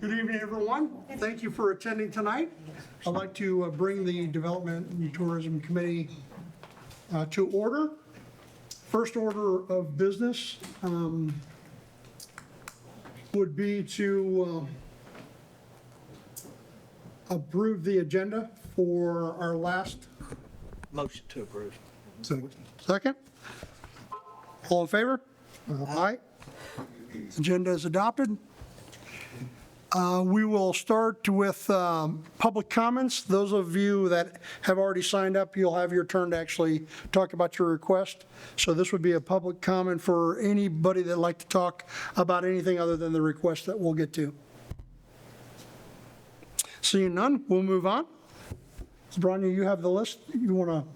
Good evening, everyone. Thank you for attending tonight. I'd like to bring the Development and Tourism Committee to order. First order of business would be to approve the agenda for our last. Motion to approve. Second? All in favor? Aye. Agenda is adopted. We will start with public comments. Those of you that have already signed up, you'll have your turn to actually talk about your request. So this would be a public comment for anybody that'd like to talk about anything other than the request that we'll get to. Seeing none, we'll move on. Bronya, you have the list. You want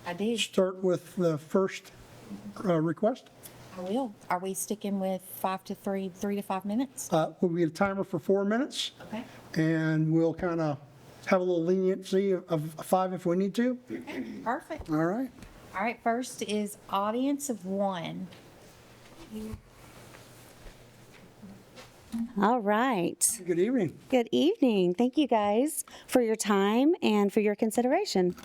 I do. to start with the first request? I will. Are we sticking with 3 to 5 minutes? We'll get a timer for 4 minutes. Okay. And we'll kind of have a little leniency of 5 if we need to. Perfect. All right. All right, first is audience of 1. All right. Good evening. Good evening. Thank you guys for your time and for your consideration.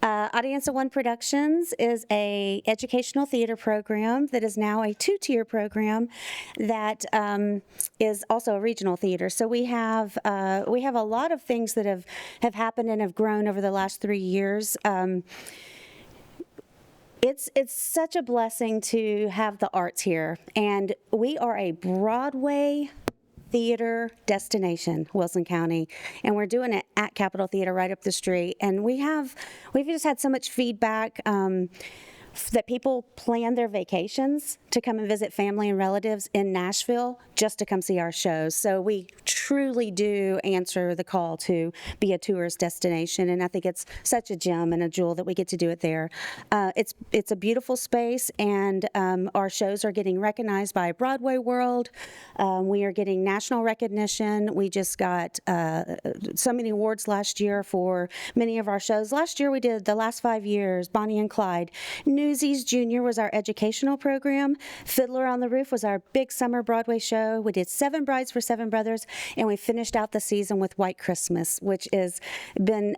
Audience of One Productions is a educational theater program that is now a 2-tier program that is also a regional theater. So we have a lot of things that have happened and have grown over the last 3 years. It's such a blessing to have the arts here, and we are a Broadway theater destination, Wilson County, and we're doing it at Capitol Theater right up the street. And we've just had so much feedback that people plan their vacations to come and visit family and relatives in Nashville just to come see our shows. So we truly do answer the call to be a tourist destination, and I think it's such a gem and a jewel that we get to do it there. It's a beautiful space, and our shows are getting recognized by Broadway World. We are getting national recognition. We just got so many awards last year for many of our shows. Last year we did, the last 5 years, Bonnie and Clyde. Newsies Junior was our educational program. Fiddler on the Roof was our big summer Broadway show. We did Seven Brides for Seven Brothers, and we finished out the season with White Christmas, which has been,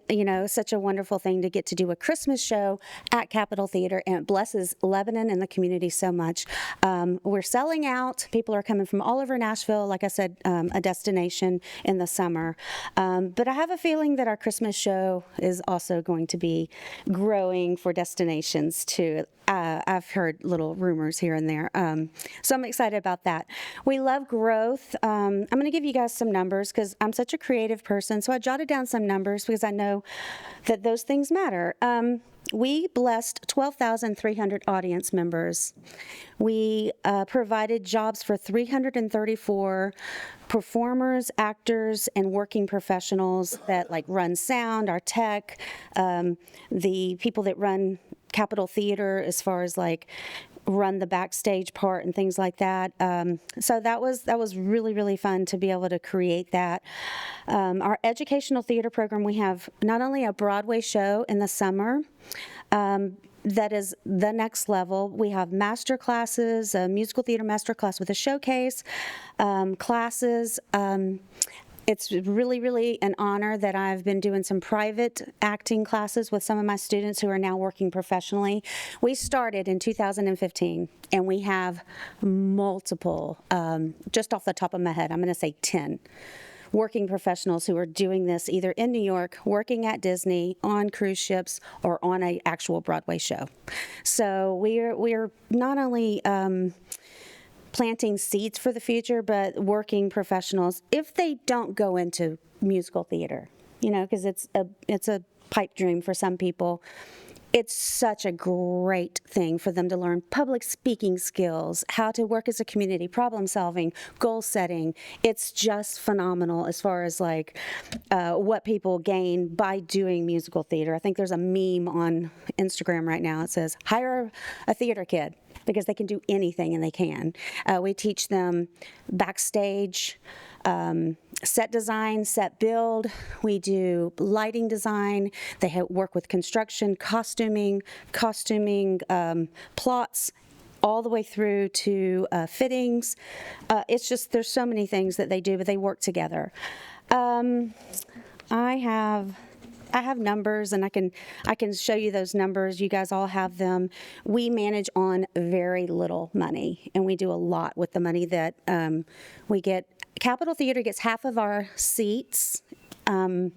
such a wonderful thing to get to do a Christmas show at Capitol Theater, and it blesses Lebanon and the community so much. We're selling out. People are coming from all over Nashville, like I said, a destination in the summer. But I have a feeling that our Christmas show is also going to be growing for destinations too. I've heard little rumors here and there. So I'm excited about that. We love growth. I'm going to give you guys some numbers because I'm such a creative person. So I jotted down some numbers because I know that those things matter. We blessed 12,300 audience members. We provided jobs for 334 performers, actors, and working professionals that run sound, our tech, the people that run Capitol Theater as far as run the backstage part and things like that. So that was really, really fun to be able to create that. Our educational theater program, we have not only a Broadway show in the summer, that is the next level. We have master classes, a musical theater master class with a showcase, classes. It's really, really an honor that I've been doing some private acting classes with some of my students who are now working professionally. We started in 2015, and we have multiple, just off the top of my head, I'm going to say 10 working professionals who are doing this either in New York, working at Disney, on cruise ships, or on an actual Broadway show. So we're not only planting seeds for the future, but working professionals, if they don't go into musical theater, because it's a pipe dream for some people. It's such a great thing for them to learn public speaking skills, how to work as a community, problem solving, goal setting. It's just phenomenal as far as what people gain by doing musical theater. I think there's a meme on Instagram right now. It says, hire a theater kid, because they can do anything, and they can. We teach them backstage, set design, set build. We do lighting design. They work with construction, costuming, plots, all the way through to fittings. It's just, there's so many things that they do, but they work together. I have numbers, and I can show you those numbers. You guys all have them. We manage on very little money, and we do a lot with the money that we get. Capitol Theater gets half of our seats, and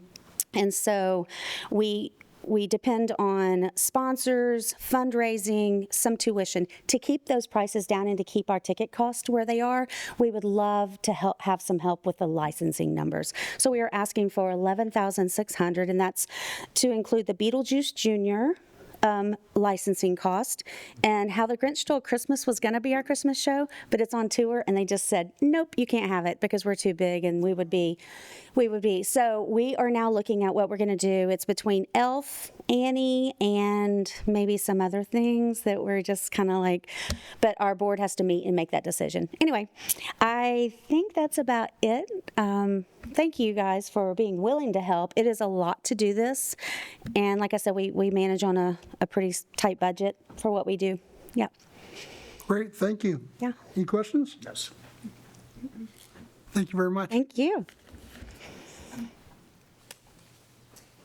so we depend on sponsors, fundraising, some tuition to keep those prices down and to keep our ticket costs where they are. We would love to have some help with the licensing numbers. So we are asking for $11,600, and that's to include the Beetlejuice Jr. Licensing cost, and How the Grinch Stole Christmas was going to be our Christmas show, but it's on tour, and they just said, nope, you can't have it because we're too big, and we would be. So we are now looking at what we're going to do. It's between Elf, Annie, and maybe some other things that we're just kind of like, but our board has to meet and make that decision. Anyway, I think that's about it. Thank you guys for being willing to help. It is a lot to do this, and like I said, we manage on a pretty tight budget for what we do. Yeah. Great, thank you. Yeah. Any questions? Yes. Thank you very much. Thank you.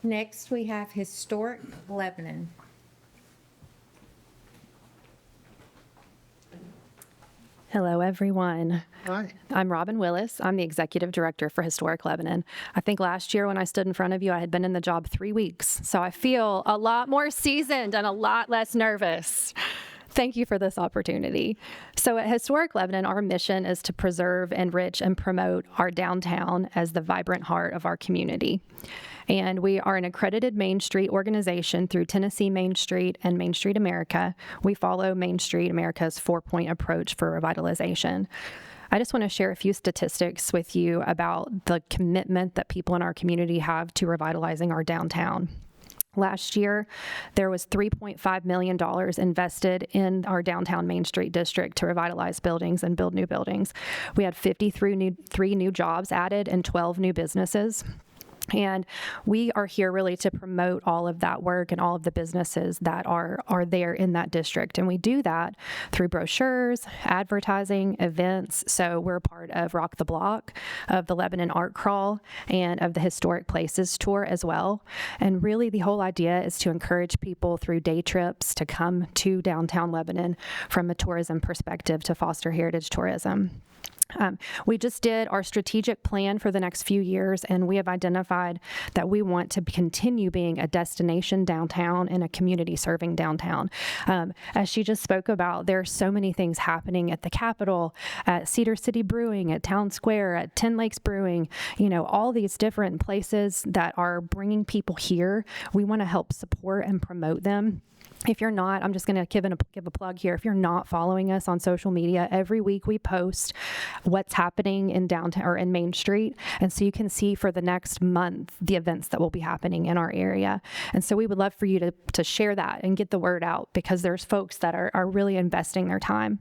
Next, we have Historic Lebanon. Hello, everyone. Hi. I'm Robin Willis. I'm the Executive Director for Historic Lebanon. I think last year when I stood in front of you, I had been in the job 3 weeks, so I feel a lot more seasoned and a lot less nervous. Thank you for this opportunity. So at Historic Lebanon, our mission is to preserve, enrich, and promote our downtown as the vibrant heart of our community. And we are an accredited Main Street organization through Tennessee Main Street and Main Street America. We follow Main Street America's 4-point approach for revitalization. I just want to share a few statistics with you about the commitment that people in our community have to revitalizing our downtown. Last year, there was $3.5 million invested in our downtown Main Street district to revitalize buildings and build new buildings. We had 53 new jobs added and 12 new businesses. And we are here really to promote all of that work and all of the businesses that are there in that district. And we do that through brochures, advertising, events. So we're a part of Rock the Block, of the Lebanon Art Crawl, and of the Historic Places Tour as well. And really the whole idea is to encourage people through day trips to come to downtown Lebanon from a tourism perspective to foster heritage tourism. We just did our strategic plan for the next few years, and we have identified that we want to continue being a destination downtown and a community serving downtown. As she just spoke about, there are so many things happening at the Capitol, at Cedar City Brewing, at Town Square, at 10 Lakes Brewing, all these different places that are bringing people here. We want to help support and promote them. If you're not, I'm just going to give a plug here. If you're not following us on social media, every week we post what's happening in downtown or in Main Street. And so you can see for the next month the events that will be happening in our area. And so we would love for you to share that and get the word out, because there's folks that are really investing their time.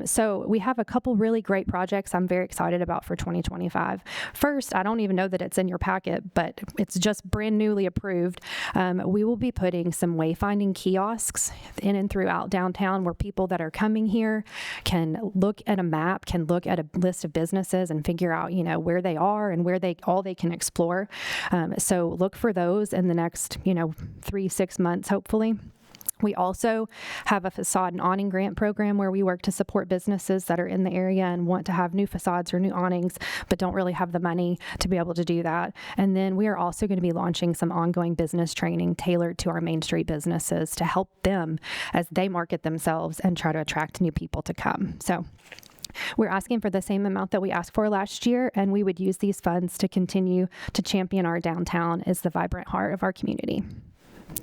So we have a couple really great projects I'm very excited about for 2025. First, I don't even know that it's in your packet, but it's just brand newly approved. We will be putting some wayfinding kiosks in and throughout downtown, where people that are coming here can look at a map, can look at a list of businesses and figure out, where they are and where they can explore. So look for those in the next, 3-6 months, hopefully. We also have a facade and awning grant program where we work to support businesses that are in the area and want to have new facades or new awnings, but don't really have the money to be able to do that. And then we are also going to be launching some ongoing business training tailored to our Main Street businesses to help them as they market themselves and try to attract new people to come. So we're asking for the same amount that we asked for last year, and we would use these funds to continue to champion our downtown as the vibrant heart of our community.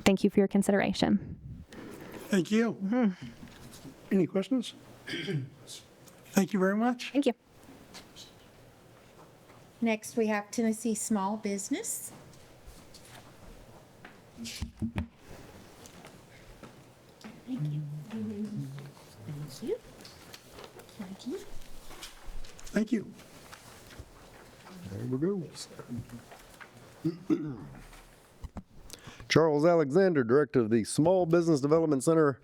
Thank you for your consideration. Thank you. Any questions? Thank you very much. Thank you. Next, we have Tennessee Small Business. Thank you. There we go. Charles Alexander, Director of the Small Business Development Center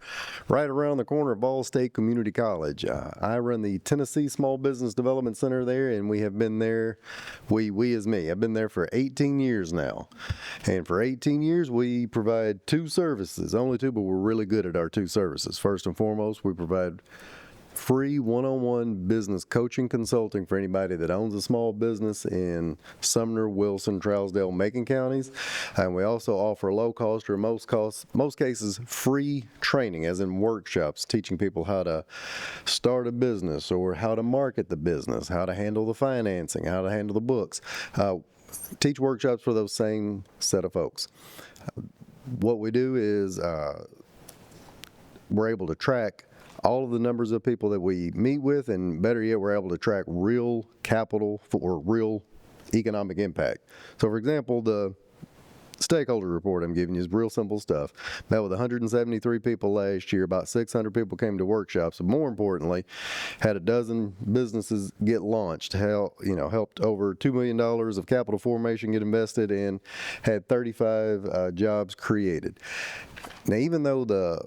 right around the corner of Ball State Community College. I run the Tennessee Small Business Development Center there, and we have been there, we as me, I've been there for 18 years now. And for 18 years, we provide two services, only two, but we're really good at our two services. First and foremost, we provide free one-on-one business coaching consulting for anybody that owns a small business in Sumner, Wilson, Trousdale, Macon counties. And we also offer low cost or most cases free training, as in workshops, teaching people how to start a business or how to market the business, how to handle the financing, how to handle the books. Teach workshops for those same set of folks. What we do is we're able to track all of the numbers of people that we meet with, and better yet, we're able to track real capital for real economic impact. So, for example, the stakeholder report I'm giving you is real simple stuff. Met with 173 people last year, about 600 people came to workshops, but more importantly, had a dozen businesses get launched, helped over $2 million of capital formation get invested in, had 35 jobs created. Now, even though the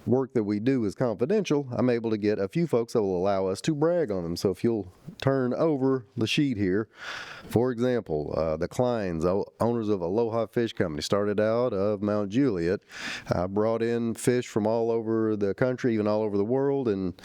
work that we do is confidential, I'm able to get a few folks that will allow us to brag on them. So if you'll turn over the sheet here, for example, the Kleins, owners of Aloha Fish Company, started out of Mount Juliet, brought in fish from all over the country, even all over the world, and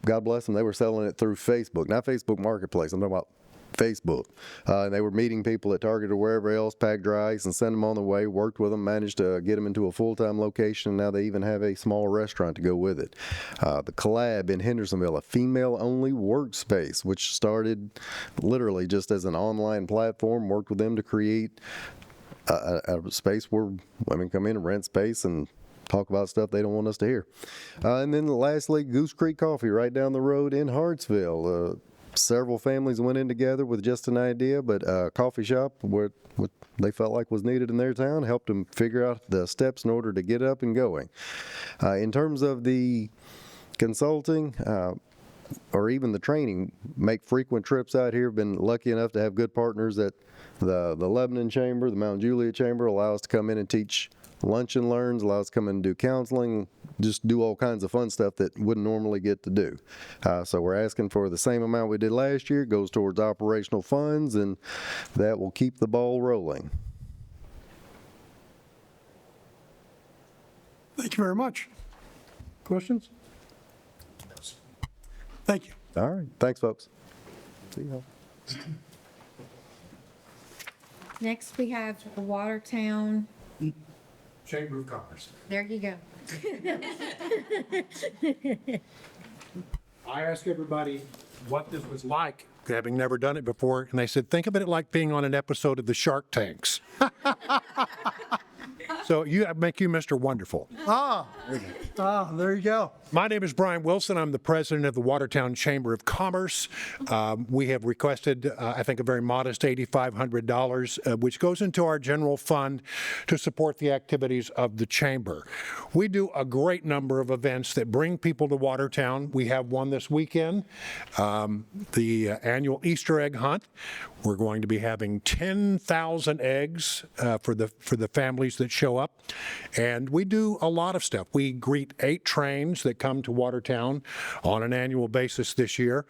God bless them, they were selling it through Facebook, not Facebook Marketplace, I'm talking about Facebook. And they were meeting people at Target or wherever else, packed dry ice and sent them on their way, worked with them, managed to get them into a full-time location, and now they even have a small restaurant to go with it. The Collab in Hendersonville, a female-only workspace, which started literally just as an online platform, worked with them to create a space where women come in and rent space and talk about stuff they don't want us to hear. And then lastly, Goose Creek Coffee right down the road in Hartsville. Several families went in together with just an idea, but a coffee shop, what they felt like was needed in their town, helped them figure out the steps in order to get up and going. In terms of the consulting, or even the training, make frequent trips out here. Been lucky enough to have good partners at the Lebanon Chamber, the Mount Juliet Chamber, allow us to come in and teach lunch and learns, allow us to come in and do counseling, just do all kinds of fun stuff that wouldn't normally get to do. So we're asking for the same amount we did last year, goes towards operational funds, and that will keep the ball rolling. Thank you very much. Questions? Thank you. All right, thanks, folks. See y'all. Next, we have the Watertown. Chamber of Commerce. There you go. I asked everybody what this was like, having never done it before, and they said, think of it like being on an episode of the Shark Tanks. So make you Mr. Wonderful. There you go. My name is Brian Wilson. I'm the president of the Watertown Chamber of Commerce. We have requested, I think, a very modest $8,500, which goes into our general fund to support the activities of the chamber. We do a great number of events that bring people to Watertown. We have one this weekend, the annual Easter egg hunt. We're going to be having 10,000 eggs for the families that show up. And we do a lot of stuff. We greet 8 trains that come to Watertown on an annual basis this year.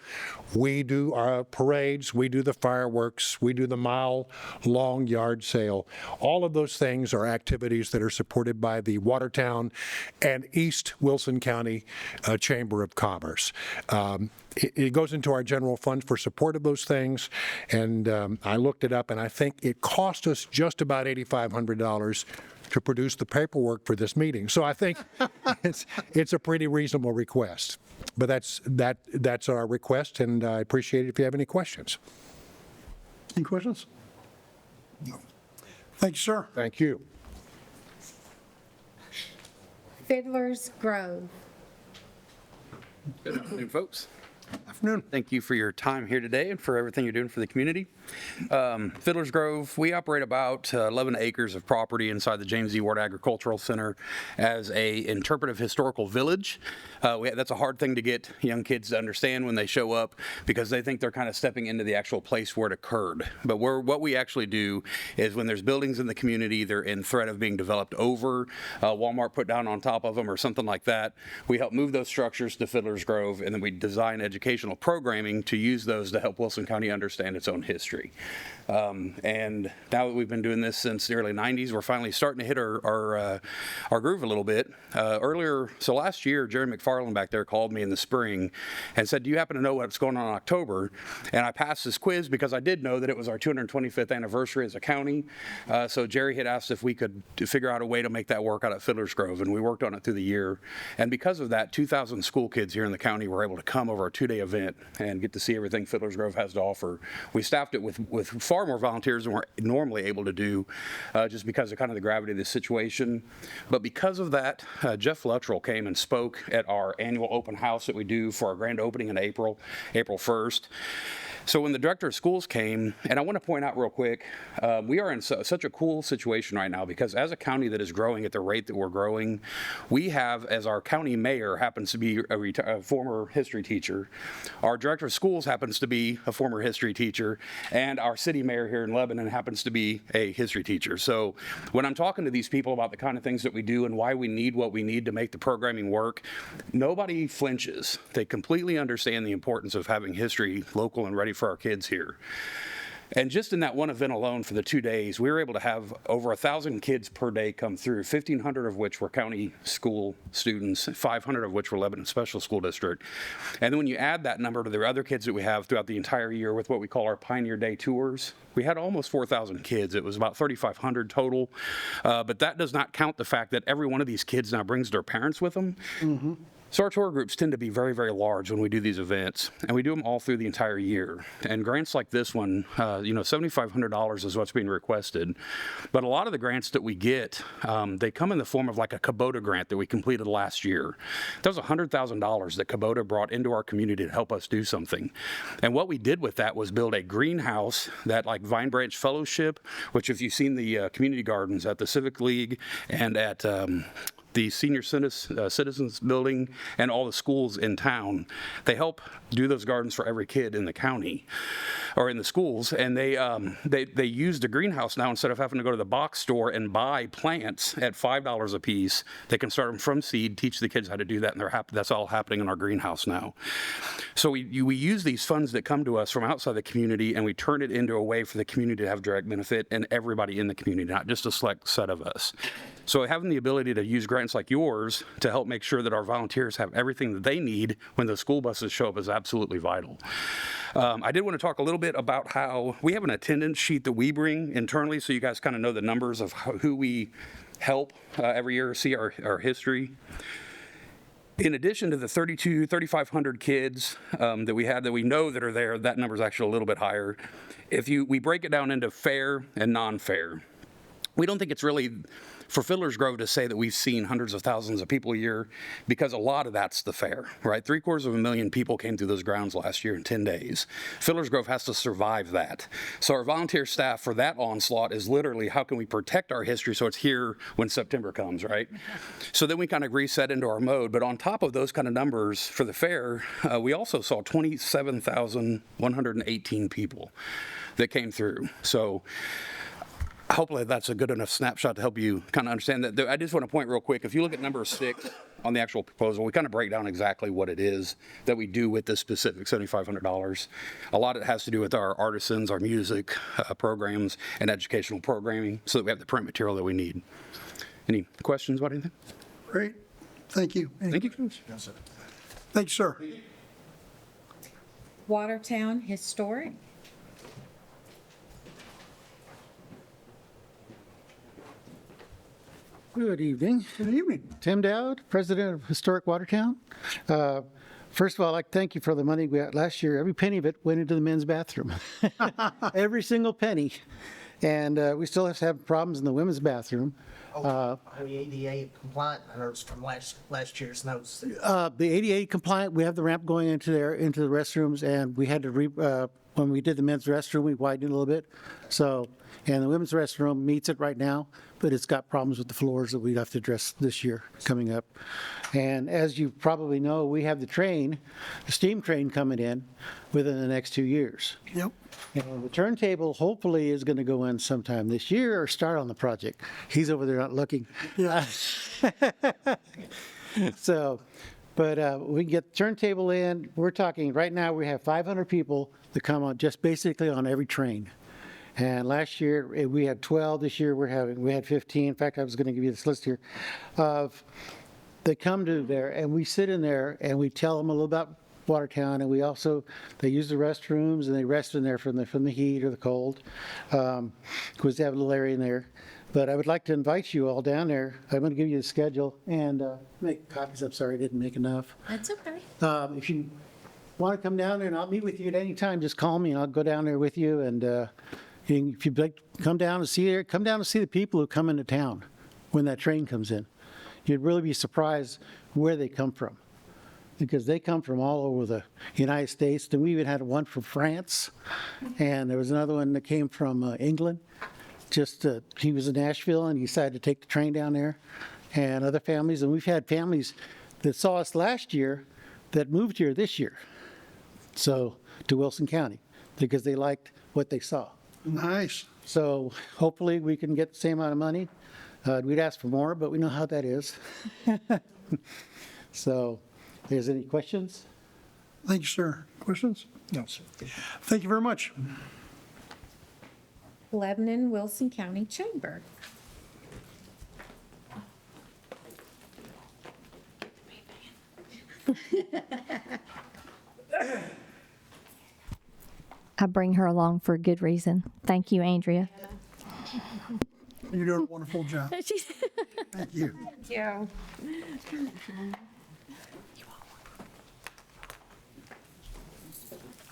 We do our parades, we do the fireworks, we do the mile-long yard sale. All of those things are activities that are supported by the Watertown and East Wilson County Chamber of Commerce. It goes into our general fund for support of those things, and I looked it up, and I think it cost us just about $8,500 to produce the paperwork for this meeting. So I think it's a pretty reasonable request. But that's our request, and I appreciate it if you have any questions. Any questions? No. Thank you, sir. Thank you. Fiddler's Grove. Good afternoon, folks. Afternoon. Thank you for your time here today and for everything you're doing for the community. Fiddler's Grove, we operate about 11 acres of property inside the James E. Ward Agricultural Center as a interpretive historical village. That's a hard thing to get young kids to understand when they show up because they think they're kind of stepping into the actual place where it occurred. But what we actually do is when there's buildings in the community, they're in threat of being developed over, Walmart put down on top of them or something like that, we help move those structures to Fiddler's Grove, and then we design educational programming to use those to help Wilson County understand its own history. And now that we've been doing this since the early 90s, we're finally starting to hit our groove a little bit. So last year, Jerry McFarland back there called me in the spring and said, do you happen to know what's going on in October? And I passed this quiz because I did know that it was our 225th anniversary as a county. So Jerry had asked if we could figure out a way to make that work out at Fiddler's Grove, and we worked on it through the year. And because of that, 2,000 school kids here in the county were able to come over a 2-day event and get to see everything Fiddler's Grove has to offer. We staffed it with far more volunteers than we're normally able to do, just because of kind of the gravity of this situation. But because of that, Jeff Luttrell came and spoke at our annual open house that we do for our grand opening in April 1st. So when the director of schools came, and I want to point out real quick, we are in such a cool situation right now because as a county that is growing at the rate that we're growing, we have, as our county mayor happens to be a former history teacher, our director of schools happens to be a former history teacher, and our city mayor here in Lebanon happens to be a history teacher. So when I'm talking to these people about the kind of things that we do and why we need what we need to make the programming work, nobody flinches. They completely understand the importance of having history local and ready for our kids here. And just in that one event alone for the 2 days, we were able to have over 1,000 kids per day come through, 1,500 of which were county school students, 500 of which were Lebanon Special School District. And then when you add that number to the other kids that we have throughout the entire year with what we call our Pioneer Day tours, we had almost 4,000 kids. It was about 3,500 total. But that does not count the fact that every one of these kids now brings their parents with them. Mm-hmm. So our tour groups tend to be very, very large when we do these events, and we do them all through the entire year. And grants like this one, $7,500 is what's being requested. But a lot of the grants that we get, they come in the form of like a Kubota grant that we completed last year. That was $100,000 that Kubota brought into our community to help us do something. And what we did with that was build a greenhouse that like Vine Branch Fellowship, which if you've seen the community gardens at the Civic League and at the Senior Citizens Building and all the schools in town, they help do those gardens for every kid in the county or in the schools. And they use the greenhouse now instead of having to go to the box store and buy plants at $5 a piece. They can start them from seed, teach the kids how to do that, and that's all happening in our greenhouse now. So we use these funds that come to us from outside the community and we turn it into a way for the community to have direct benefit and everybody in the community, not just a select set of us. So having the ability to use grants like yours to help make sure that our volunteers have everything that they need when the school buses show up is absolutely vital. I did want to talk a little bit about how we have an attendance sheet that we bring internally so you guys kind of know the numbers of who we help every year, see our history. In addition to the 3,500 kids that we had that we know that are there, that number is actually a little bit higher. We break it down into fair and non-fair. We don't think it's really for Fiddler's Grove to say that we've seen hundreds of thousands of people a year because a lot of that's the fair, right? 750,000 people came through those grounds last year in 10 days. Fiddler's Grove has to survive that. So our volunteer staff for that onslaught is literally how can we protect our history so it's here when September comes, right? So then we kind of reset into our mode. But on top of those kind of numbers for the fair, we also saw 27,118 people that came through. So hopefully that's a good enough snapshot to help you kind of understand that. I just want to point real quick, if you look at number 6 on the actual proposal, we kind of break down exactly what it is that we do with this specific $7,500. A lot of it has to do with our artisans, our music programs, and educational programming so that we have the print material that we need. Any questions about anything? Great. Thank you. Thank you. Thank you, sir. Watertown Historic. Good evening. Good evening. Tim Dowd, President of Historic Watertown. First of all, I'd like to thank you for the money we got last year. Every penny of it went into the men's bathroom. Every single penny. And we still have problems in the women's bathroom. Are we ADA compliant? I noticed from last year's notes. The ADA compliant, we have the ramp going into there, into the restrooms, and we had to when we did the men's restroom, we widened it a little bit. So, and the women's restroom meets it right now, but it's got problems with the floors that we have to address this year coming up. And as you probably know, we have the steam train coming in within the next 2 years. Yep. And the turntable hopefully is going to go in sometime this year or start on the project. He's over there not looking. Yeah. So, but we can get the turntable in. We're talking, right now, we have 500 people that come on just basically on every train. And last year, we had 12. This year, we had 15. In fact, I was going to give you this list here of, they come to there and we sit in there and we tell them a little about Watertown, and we also, they use the restrooms and they rest in there from the heat or the cold, because they have a little area in there. But I would like to invite you all down there. I'm going to give you the schedule and make copies. I'm sorry I didn't make enough. That's okay. If you want to come down there, and I'll meet with you at any time, just call me and I'll go down there with you. And if you'd like to come down and see the people who come into town when that train comes in. You'd really be surprised where they come from, because they come from all over the United States. And we even had one from France, and there was another one that came from England. He was in Nashville and he decided to take the train down there, and other families. And we've had families that saw us last year that moved here this year, so to Wilson County, because they liked what they saw. Nice. So hopefully we can get the same amount of money. We'd ask for more, but we know how that is. So, is there any questions? Thank you, sir. Questions? No, sir. Thank you very much. Lebanon, Wilson County Chamber. I bring her along for a good reason. Thank you, Andrea. You're doing a wonderful job. Thank you. Yeah.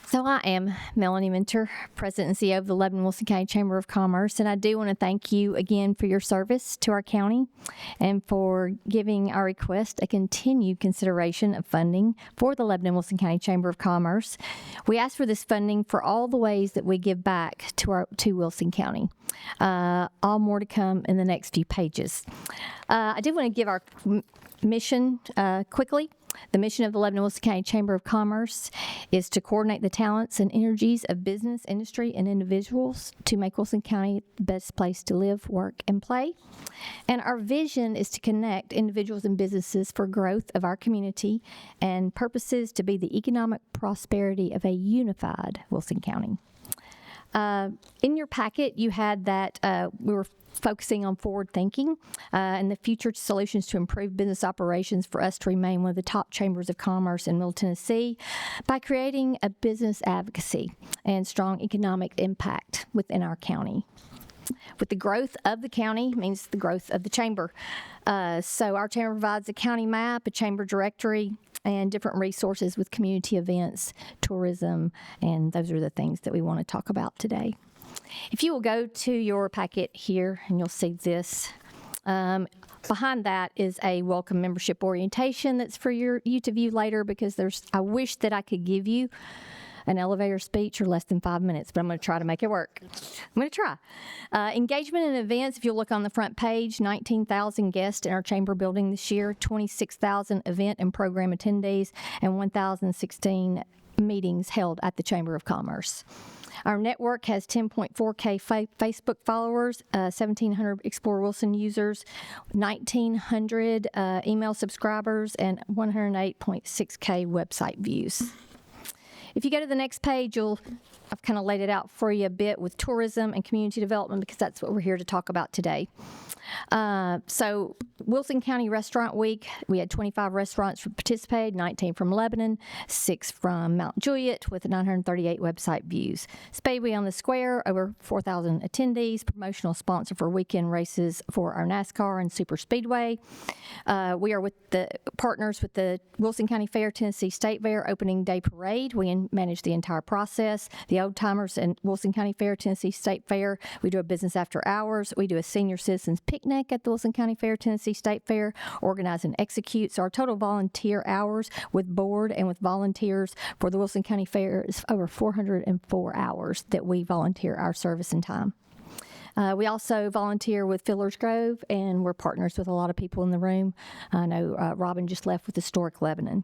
So I am Melanie Minter, President and CEO of the Lebanon Wilson County Chamber of Commerce, and I do want to thank you again for your service to our county and for giving our request a continued consideration of funding for the Lebanon Wilson County Chamber of Commerce. We ask for this funding for all the ways that we give back to Wilson County. All more to come in the next few pages. I do want to give our mission quickly. The mission of the Lebanon Wilson County Chamber of Commerce is to coordinate the talents and energies of business, industry, and individuals to make Wilson County the best place to live, work, and play. And our vision is to connect individuals and businesses for growth of our community and purposes to be the economic prosperity of a unified Wilson County. In your packet, you had that we were focusing on forward thinking and the future solutions to improve business operations for us to remain one of the top chambers of commerce in Middle Tennessee by creating a business advocacy and strong economic impact within our county. With the growth of the county means the growth of the chamber. So our chamber provides a county map, a chamber directory, and different resources with community events, tourism, and those are the things that we want to talk about today. If you will go to your packet here, and you'll see this. Behind that is a welcome membership orientation that's for you to view later, because I wish that I could give you an elevator speech or less than 5 minutes, but I'm going to try to make it work. I'm going to try. Engagement and events, if you'll look on the front page, 19,000 guests in our chamber building this year, 26,000 event and program attendees, and 1,016 meetings held at the Chamber of Commerce. Our network has 10.4K Facebook followers, 1,700 Explore Wilson users, 1,900 email subscribers, and 108.6K website views. If you go to the next page, I've kind of laid it out for you a bit with tourism and community development, because that's what we're here to talk about today. So Wilson County Restaurant Week, we had 25 restaurants participate, 19 from Lebanon, 6 from Mount Juliet, with 938 website views. Speedway on the Square, over 4,000 attendees, promotional sponsor for weekend races for our NASCAR and Super Speedway. We are with the partners with the Wilson County Fair, Tennessee State Fair opening day parade. We manage the entire process. The Old Timers and Wilson County Fair, Tennessee State Fair, we do a business after hours. We do a senior citizens picnic picnic at the Wilson County Fair, Tennessee State Fair, organize and execute. So our total volunteer hours with board and with volunteers for the Wilson County Fair is over 404 hours that we volunteer our service and time. We also volunteer with Fiddler's Grove, and we're partners with a lot of people in the room. I know Robin just left with Historic Lebanon.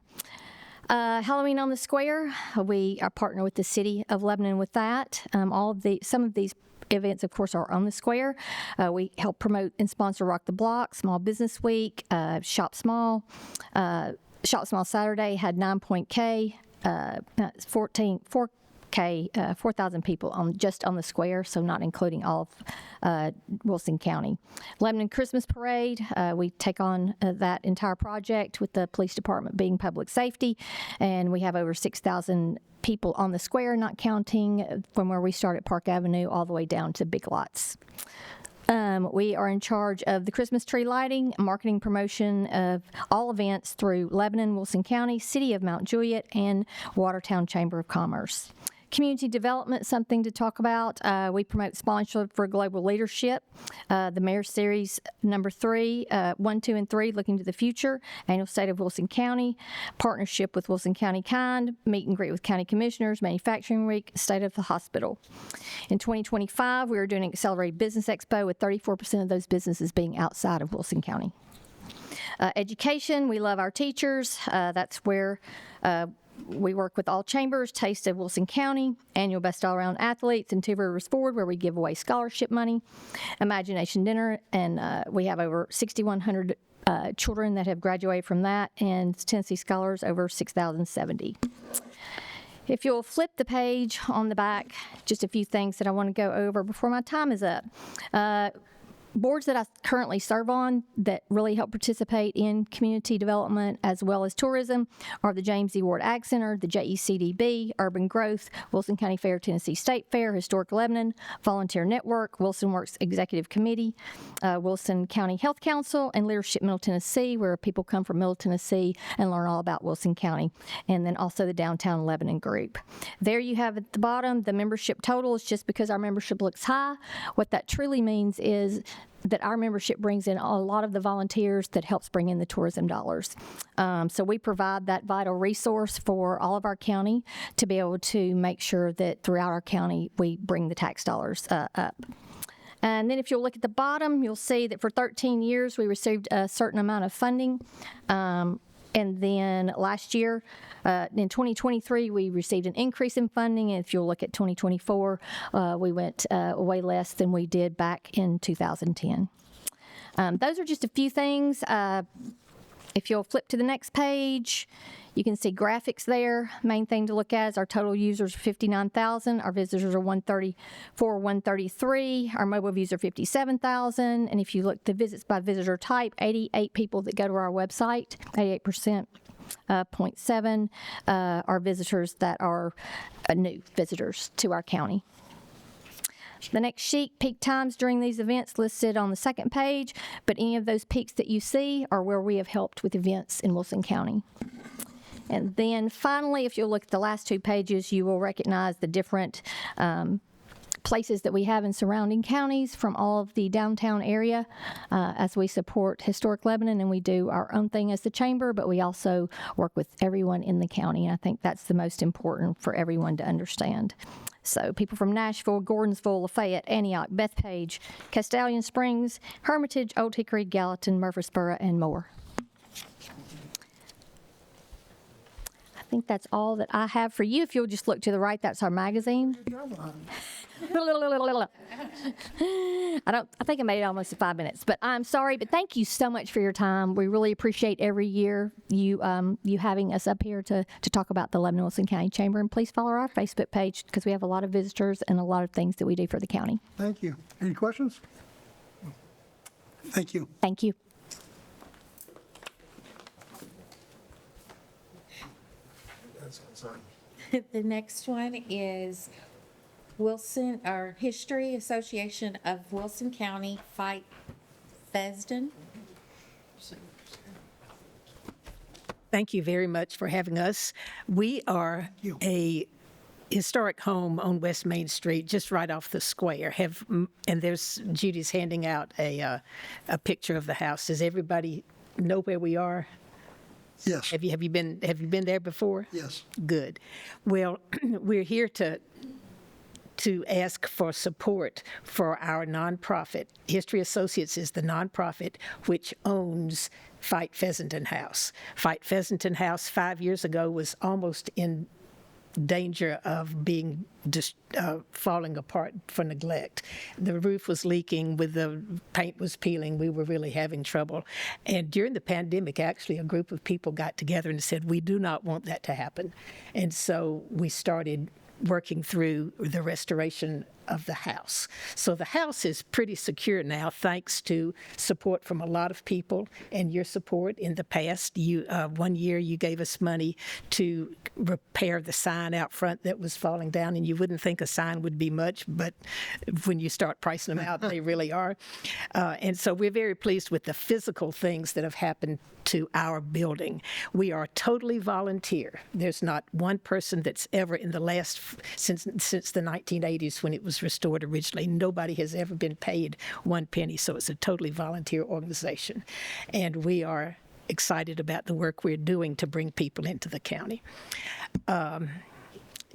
Halloween on the Square, we are partner with the City of Lebanon with that. Some of these events, of course, are on the square. We help promote and sponsor Rock the Block, Small Business Week, Shop Small. Shop Small Saturday had 9.K, 4,000 people just on the square, so not including all of Wilson County. Lebanon Christmas Parade, we take on that entire project with the police department being public safety, and we have over 6,000 people on the square, not counting from where we start at Park Avenue all the way down to Big Lots. We are in charge of the Christmas tree lighting, marketing, promotion of all events through Lebanon, Wilson County, City of Mount Juliet, and Watertown Chamber of Commerce. Community development, something to talk about. We promote sponsorship for global leadership. The Mayor's Series number 3, 1, 2, and 3, Looking to the Future, Annual State of Wilson County, Partnership with Wilson County Kind, Meet and Greet with County Commissioners, Manufacturing Week, State of the Hospital. In 2025, we are doing an Accelerated Business Expo with 34% of those businesses being outside of Wilson County. Education, we love our teachers. That's where we work with all chambers, Taste of Wilson County, Annual Best All-Around Athletes, and Two Rivers Forward, where we give away scholarship money, Imagination Dinner, and we have over 6,100 children that have graduated from that, and Tennessee Scholars over 6,070. If you'll flip the page on the back, just a few things that I want to go over before my time is up. Boards that I currently serve on that really help participate in community development as well as tourism are the James E. Ward Ag Center, the JECDB, Urban Growth, Wilson County Fair, Tennessee State Fair, Historic Lebanon, Volunteer Network, Wilson Works Executive Committee, Wilson County Health Council, and Leadership Middle Tennessee, where people come from Middle Tennessee and learn all about Wilson County, and then also the Downtown Lebanon Group. There you have at the bottom the membership total. Is just because our membership looks high. What that truly means is that our membership brings in a lot of the volunteers that helps bring in the tourism dollars. So we provide that vital resource for all of our county to be able to make sure that throughout our county we bring the tax dollars up. And then if you'll look at the bottom, you'll see that for 13 years we received a certain amount of funding. And then last year, in 2023, we received an increase in funding. And if you'll look at 2024, we went way less than we did back in 2010. Those are just a few things. If you'll flip to the next page, you can see graphics there. Main thing to look at is our total users are 59,000. Our visitors are 133. Our mobile views are 57,000. And if you look at the visits by visitor type, 88 people that go to our website, 88%. 0.7 are visitors that are new visitors to our county. The next sheet, peak times during these events listed on the second page, but any of those peaks that you see are where we have helped with events in Wilson County. And then finally, if you'll look at the last 2 pages, you will recognize the different places that we have in surrounding counties from all of the downtown area as we support Historic Lebanon, and we do our own thing as the chamber, but we also work with everyone in the county, and I think that's the most important for everyone to understand. So people from Nashville, Gordonsville, Lafayette, Antioch, Bethpage, Castellian Springs, Hermitage, Old Hickory, Gallatin, Murfreesboro, and more. I think that's all that I have for you. If you'll just look to the right, that's our magazine. I think I made it almost to 5 minutes, but I'm sorry. But thank you so much for your time. We really appreciate every year you having us up here to talk about the Lebanon Wilson County Chamber. And please follow our Facebook page because we have a lot of visitors and a lot of things that we do for the county. Thank you. Any questions? Thank you. Thank you. The next one is Wilson, or History Association of Wilson County Fight Thesden. Thank you very much for having us. We are a historic home on West Main Street, just right off the square. And there's Judy's handing out a picture of the house. Does everybody know where we are? Yes, Have you been there before? yes. Good. Well, we're here to ask for support for our nonprofit. History Associates is the nonprofit which owns Fight Pheasanton House. Fight Pheasanton House 5 years ago was almost in danger of being falling apart for neglect. The roof was leaking, with the paint was peeling. We were really having trouble. And during the pandemic, actually, a group of people got together and said, we do not want that to happen. And so we started working through the restoration of the house. So the house is pretty secure now, thanks to support from a lot of people and your support in the past. One year you gave us money to repair the sign out front that was falling down, and you wouldn't think a sign would be much, but when you start pricing them out, they really are. And so we're very pleased with the physical things that have happened to our building. We are totally volunteer. There's not one person that's ever in the last, since the 1980s when it was restored originally, nobody has ever been paid 1 penny. So it's a totally volunteer organization. And we are excited about the work we're doing to bring people into the county.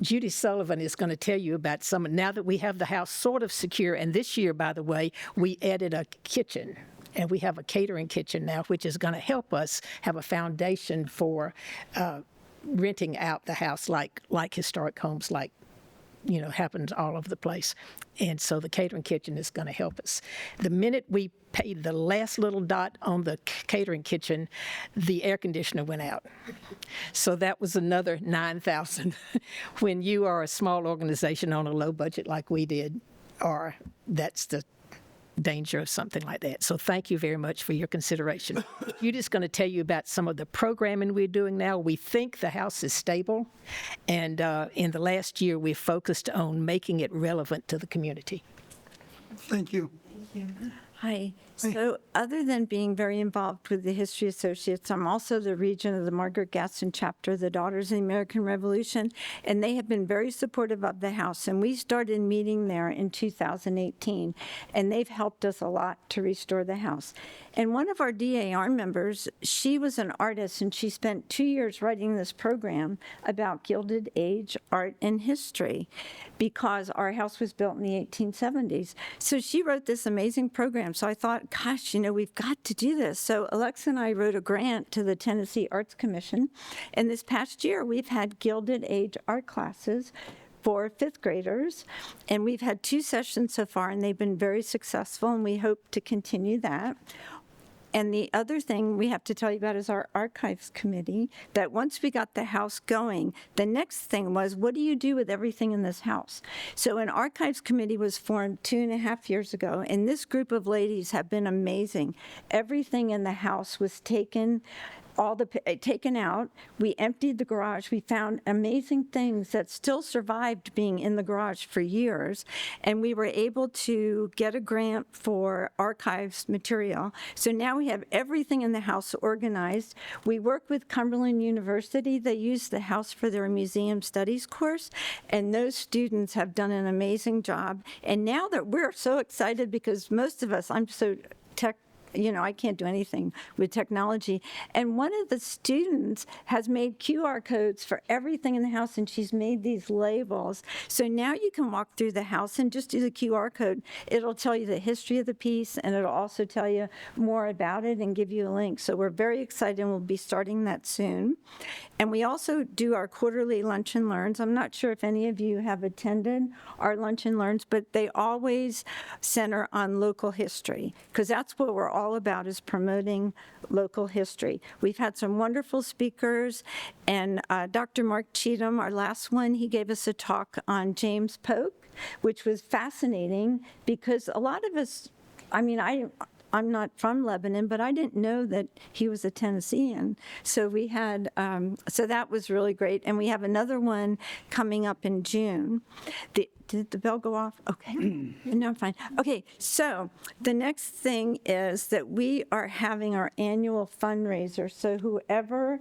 Judy Sullivan is going to tell you about now that we have the house sort of secure, and this year, by the way, we added a kitchen. And we have a catering kitchen now, which is going to help us have a foundation for renting out the house like historic homes, like, happens all over the place. And so the catering kitchen is going to help us. The minute we paid the last little dot on the catering kitchen, the air conditioner went out. So that was another $9,000. When you are a small organization on a low budget like we did, that's the danger of something like that. So thank you very much for your consideration. Judy's going to tell you about some of the programming we're doing now. We think the house is stable, and in the last year we've focused on making it relevant to the community. Thank you. Hi. So other than being very involved with the History Associates, I'm also the regent of the Margaret Gaston chapter, the Daughters of the American Revolution, and they have been very supportive of the house. And we started meeting there in 2018, and they've helped us a lot to restore the house. And one of our DAR members, she was an artist, and she spent 2 years writing this program about Gilded Age art and history, because our house was built in the 1870s. So she wrote this amazing program. So I thought, gosh, we've got to do this. So Alexa and I wrote a grant to the Tennessee Arts Commission. And this past year, we've had Gilded Age art classes for 5th graders. And we've had 2 sessions so far, and they've been very successful, and we hope to continue that. And the other thing we have to tell you about is our archives committee, that once we got the house going, the next thing was, what do you do with everything in this house? So an archives committee was formed 2.5 years ago, and this group of ladies have been amazing. Everything in the house was taken out. We emptied the garage. We found amazing things that still survived being in the garage for years. And we were able to get a grant for archives material. So now we have everything in the house organized. We work with Cumberland University. They use the house for their museum studies course. And those students have done an amazing job. And now that we're so excited, because most of us, I'm so I can't do anything with technology. And one of the students has made QR codes for everything in the house, and she's made these labels. So now you can walk through the house and just do the QR code. It'll tell you the history of the piece, and it'll also tell you more about it and give you a link. So we're very excited, and we'll be starting that soon. And we also do our quarterly lunch and learns. I'm not sure if any of you have attended our lunch and learns, but they always center on local history, because that's what we're all about, is promoting local history. We've had some wonderful speakers, and Dr. Mark Cheatham, our last one, he gave us a talk on James Polk, which was fascinating, because a lot of us, I'm not from Lebanon, but I didn't know that he was a Tennessean. So we had, so that was really great. And we have another one coming up in June. Did the bell go off? Okay. No, I'm fine. Okay, so the next thing is that we are having our annual fundraiser. So whoever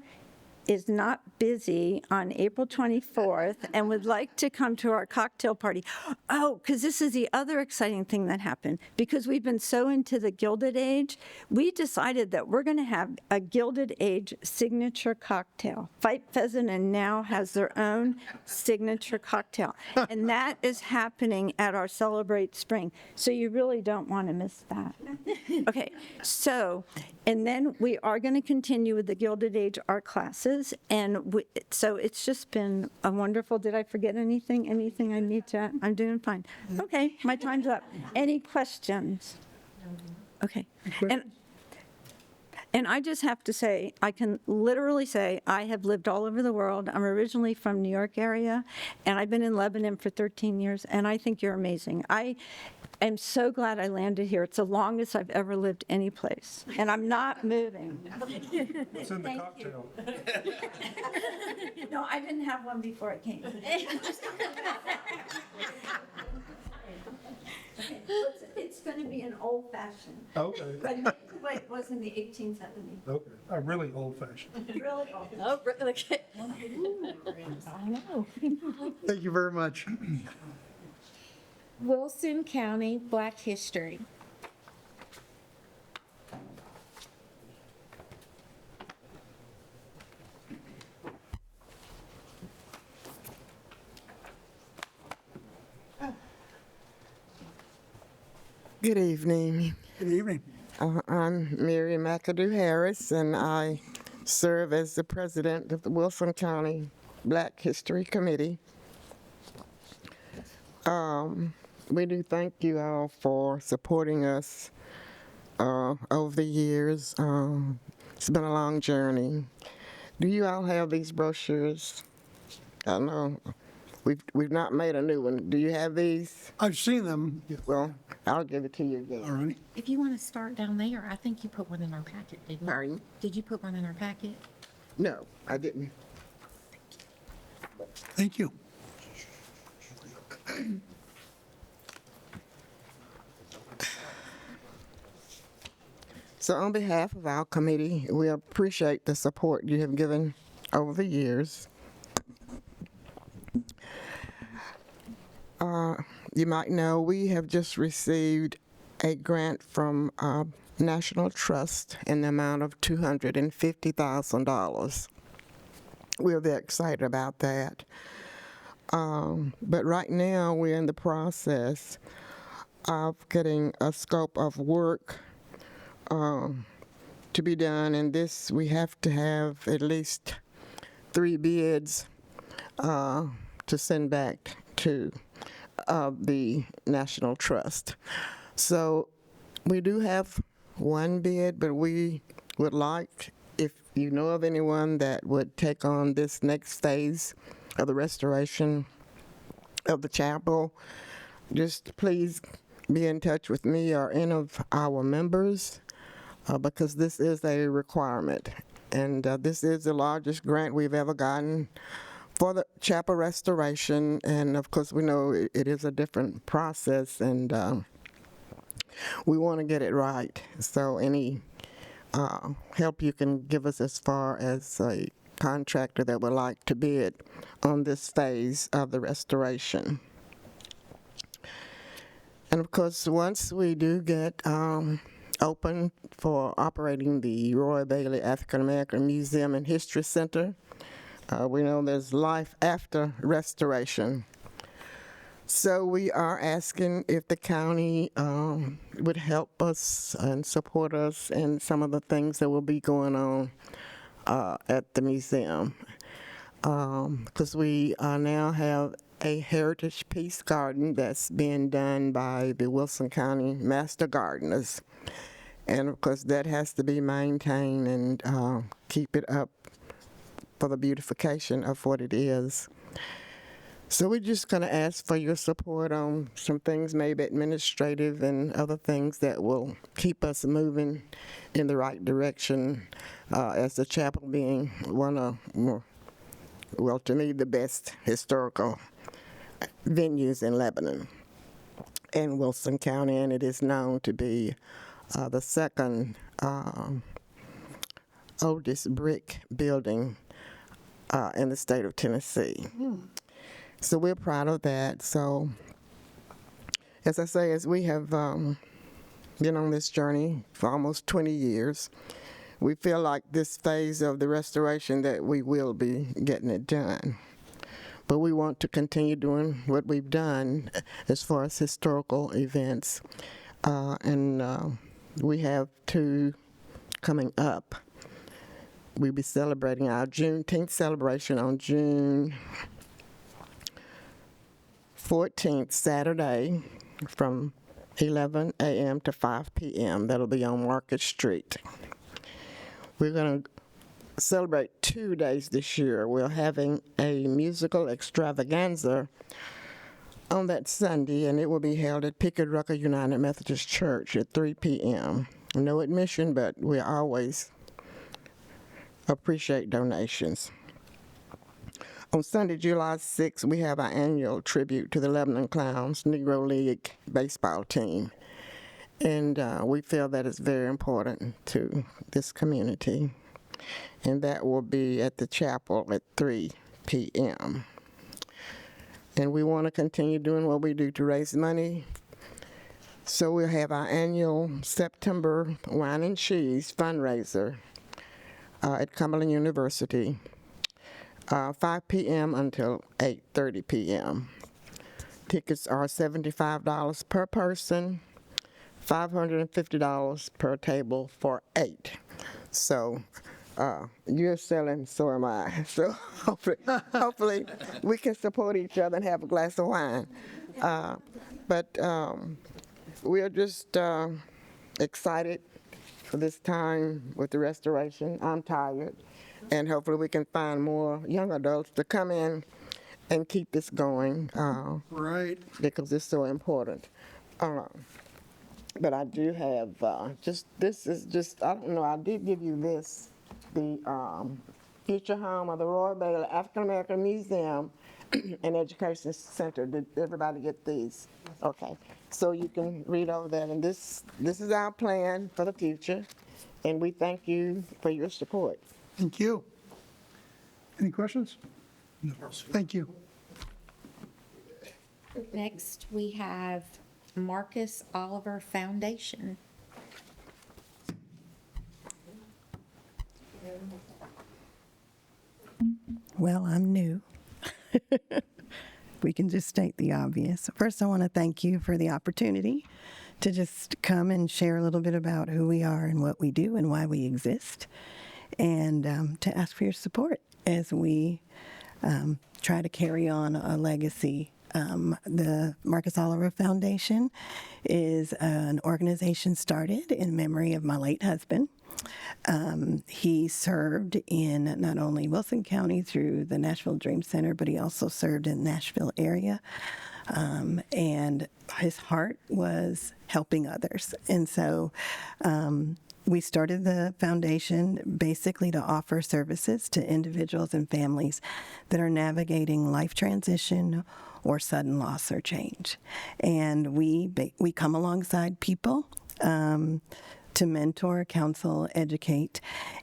is not busy on April 24th and would like to come to our cocktail party. Oh, because this is the other exciting thing that happened. Because we've been so into the Gilded Age, we decided that we're going to have a Gilded Age signature cocktail. Fight Pheasant and Now has their own signature cocktail. And that is happening at our Celebrate Spring. So you really don't want to miss that. Okay, so, and then we are going to continue with the Gilded Age art classes. And so it's just been a wonderful, did I forget anything? Anything I need to, I'm doing fine. Okay, my time's up. Any questions? Okay. And I just have to say, I can literally say, I have lived all over the world. I'm originally from New York area, and I've been in Lebanon for 13 years, and I think you're amazing. I am so glad I landed here. It's the longest I've ever lived any place, and I'm not moving. It's in the cocktail. No, I didn't have one before I came. It's going to be an old fashioned. Okay, But maybe the way it was in the 1870s. okay. Really old fashioned. Really old. Oh, really? Thank you very much. Wilson County Black History. Good evening. Good evening. I'm Mary McAdoo Harris, and I serve as the president of the Wilson County Black History Committee. We do thank you all for supporting us over the years. It's been a long journey. Do you all have these brochures? I know we've not made a new one. Do you have these? I've seen them. Well, I'll give it to you again. All right. If you want to start down there, I think you put one in our packet, didn't you? Pardon? Did you put one in our packet? No, I didn't. Thank you. So on behalf of our committee, we appreciate the support you have given over the years. You might know we have just received a grant from National Trust in the amount of $250,000. We're very excited about that. But right now, we're in the process of getting a scope of work to be done, and this, we have to have at least 3 bids to send back to the National Trust. So we do have 1 bid, but we would like, if you know of anyone that would take on this next phase of the restoration of the chapel, just please be in touch with me or any of our members, because this is a requirement. And this is the largest grant we've ever gotten for the chapel restoration. And of course, we know it is a different process, and we want to get it right. So any help you can give us as far as a contractor that would like to bid on this phase of the restoration. And of course, once we do get open for operating the Roy Bailey African American Museum and History Center, we know there's life after restoration. So we are asking if the county would help us and support us in some of the things that will be going on at the museum. Because we now have a Heritage Peace Garden that's being done by the Wilson County Master Gardeners. And of course, that has to be maintained and keep it up for the beautification of what it is. So we're just going to ask for your support on some things, maybe administrative and other things that will keep us moving in the right direction, as the chapel being one of, well, to me, the best historical venues in Lebanon and Wilson County, and it is known to be the second oldest brick building in the state of Tennessee. So we're proud of that. So, as I say, as we have been on this journey for almost 20 years, we feel like this phase of the restoration that we will be getting it done. But we want to continue doing what we've done as far as historical events. And we have two coming up. We'll be celebrating our Juneteenth celebration on June 14th, Saturday, from 11 a.m. to 5 p.m. That'll be on Market Street. We're going to celebrate 2 days this year. We're having a musical extravaganza on that Sunday, and it will be held at Pickett Rucker United Methodist Church at 3 p.m. No admission, but we always appreciate donations. On Sunday, July 6th, we have our annual tribute to the Lebanon Clowns Negro League baseball team. And we feel that is very important to this community. And that will be at the chapel at 3 p.m. And we want to continue doing what we do to raise money. So we'll have our annual September Wine and Cheese fundraiser at Cumberland University, 5 p.m. until 8:30 p.m. Tickets are $75 per person, $550 per table for 8. So you're selling, so am I. So hopefully we can support each other and have a glass of wine. But we're just excited for this time with the restoration. I'm tired, and hopefully we can find more young adults to come in and keep this going. Right. Because it's so important. But I do have this is just, I don't know, I did give you this, the future home of the Roy Bailey African American Museum and Education Center. Did everybody get these? Okay, so you can read over that. And this is our plan for the future, and we thank you for your support. Thank you. Any questions? No. Thank you. Next, we have Marcus Oliver Foundation. Well, I'm new. We can just state the obvious. First, I want to thank you for the opportunity to just come and share a little bit about who we are and what we do and why we exist, and to ask for your support as we try to carry on a legacy. The Marcus Oliver Foundation is an organization started in memory of my late husband. He served in not only Wilson County through the Nashville Dream Center, but he also served in the Nashville area. And his heart was helping others. And so we started the foundation basically to offer services to individuals and families that are navigating life transition or sudden loss or change. And we come alongside people to mentor, counsel, educate,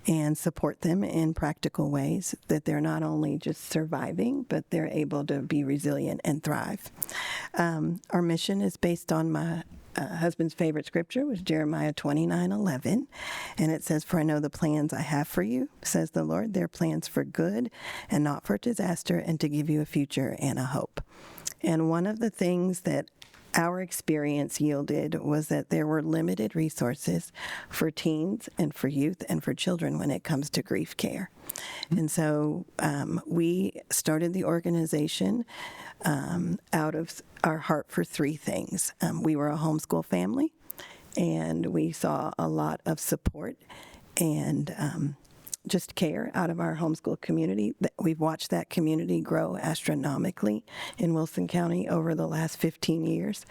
and support them in practical ways that they're not only just surviving, but they're able to be resilient and thrive. Our mission is based on my husband's favorite scripture, was Jeremiah 29:11, and it says, "For I know the plans I have for you, says the Lord, they're plans for good and not for disaster, and to give you a future and a hope." And one of the things that our experience yielded was that there were limited resources for teens and for youth and for children when it comes to grief care. And so we started the organization out of our heart for 3 things. We were a homeschool family, and we saw a lot of support and just care out of our homeschool community. We've watched that community grow astronomically in Wilson County over the last 15 years.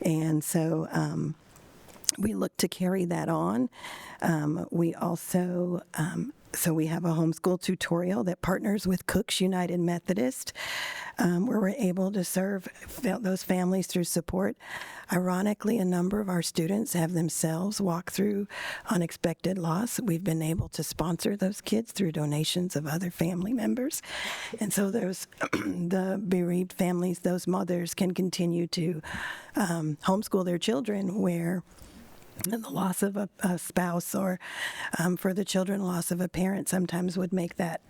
And so we look to carry that on. We also So we have a homeschool tutorial that partners with Cooks United Methodist, where we're able to serve those families through support. Ironically, a number of our students have themselves walked through unexpected loss. We've been able to sponsor those kids through donations of other family members. And so there's the bereaved families, those mothers can continue to homeschool their children where the loss of a spouse or for the children, loss of a parent sometimes would make that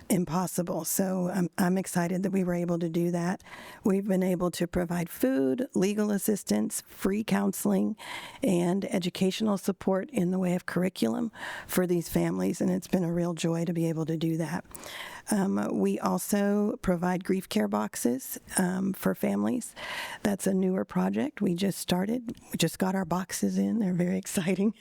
impossible. So I'm excited that we were able to do that. We've been able to provide food, legal assistance, free counseling, and educational support in the way of curriculum for these families, and it's been a real joy to be able to do that. We also provide grief care boxes for families. That's a newer project. We just started. We just got our boxes in. They're very exciting.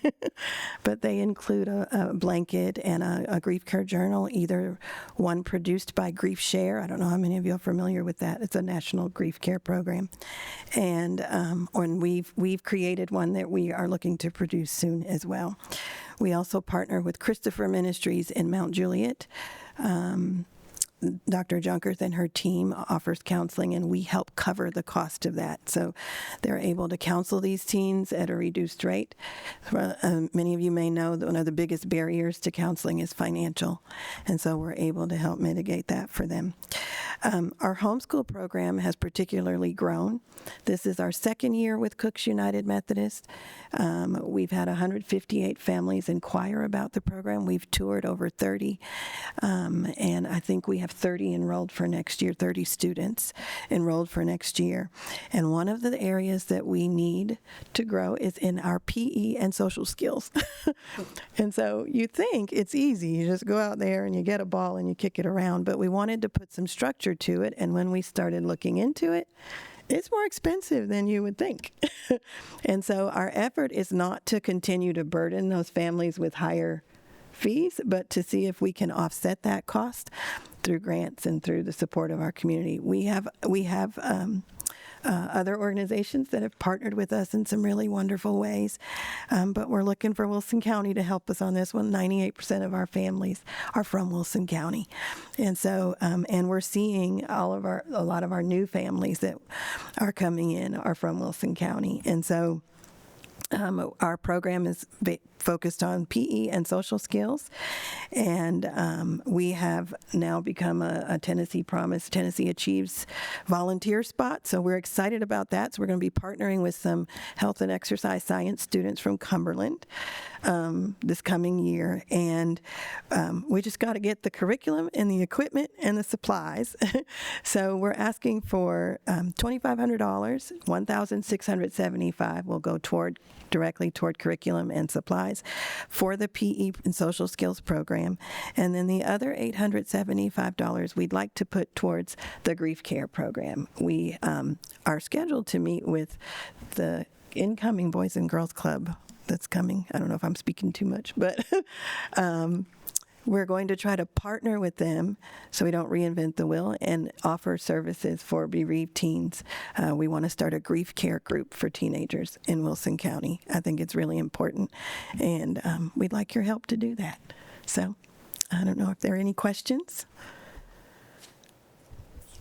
But they include a blanket and a grief care journal, either one produced by Grief Share. I don't know how many of you are familiar with that. It's a national grief care program. And we've created one that we are looking to produce soon as well. We also partner with Christopher Ministries in Mount Juliet. Dr. Junkers and her team offers counseling, and we help cover the cost of that. So they're able to counsel these teens at a reduced rate. Many of you may know that one of the biggest barriers to counseling is financial, and so we're able to help mitigate that for them. Our homeschool program has particularly grown. This is our second year with Cooks United Methodist. We've had 158 families inquire about the program. We've toured over 30, and I think we have 30 enrolled for next year, 30 students enrolled for next year. And one of the areas that we need to grow is in our PE and social skills. And so you think it's easy. You just go out there and you get a ball and you kick it around. But we wanted to put some structure to it. And when we started looking into it, it's more expensive than you would think. And so our effort is not to continue to burden those families with higher fees, but to see if we can offset that cost through grants and through the support of our community. We have other organizations that have partnered with us in some really wonderful ways, but we're looking for Wilson County to help us on this one. 98% of our families are from Wilson County, and so and we're seeing a lot of our new families that are coming in are from Wilson County, and so. Our program is focused on PE and social skills, and we have now become a Tennessee Promise, Tennessee Achieves volunteer spot, so we're excited about that. So we're going to be partnering with some health and exercise science students from Cumberland this coming year, and we just got to get the curriculum and the equipment and the supplies. So we're asking for $2,500, $1,675 will go directly toward curriculum and supplies for the PE and social skills program. And then the other $875 we'd like to put towards the grief care program. We are scheduled to meet with the incoming Boys and Girls Club that's coming. I don't know if I'm speaking too much, but we're going to try to partner with them so we don't reinvent the wheel and offer services for bereaved teens. We want to start a grief care group for teenagers in Wilson County. I think it's really important, and we'd like your help to do that. So I don't know if there are any questions.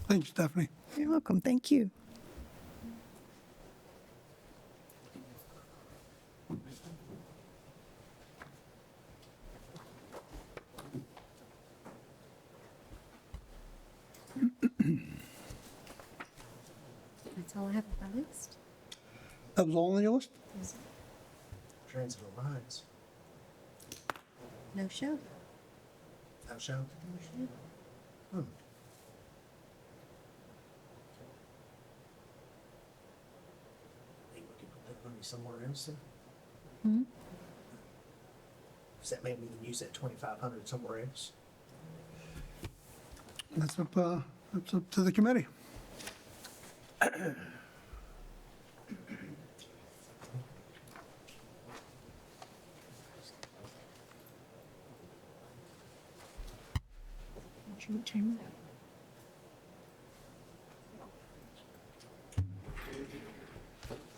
Thanks, Stephanie. You're welcome. Thank you. That's all I have on my list. That was all on your list? Transit Alliance. No show. No show. Think we could put that money somewhere else then? Does that mean we can use that 2,500 somewhere else? That's up to the committee.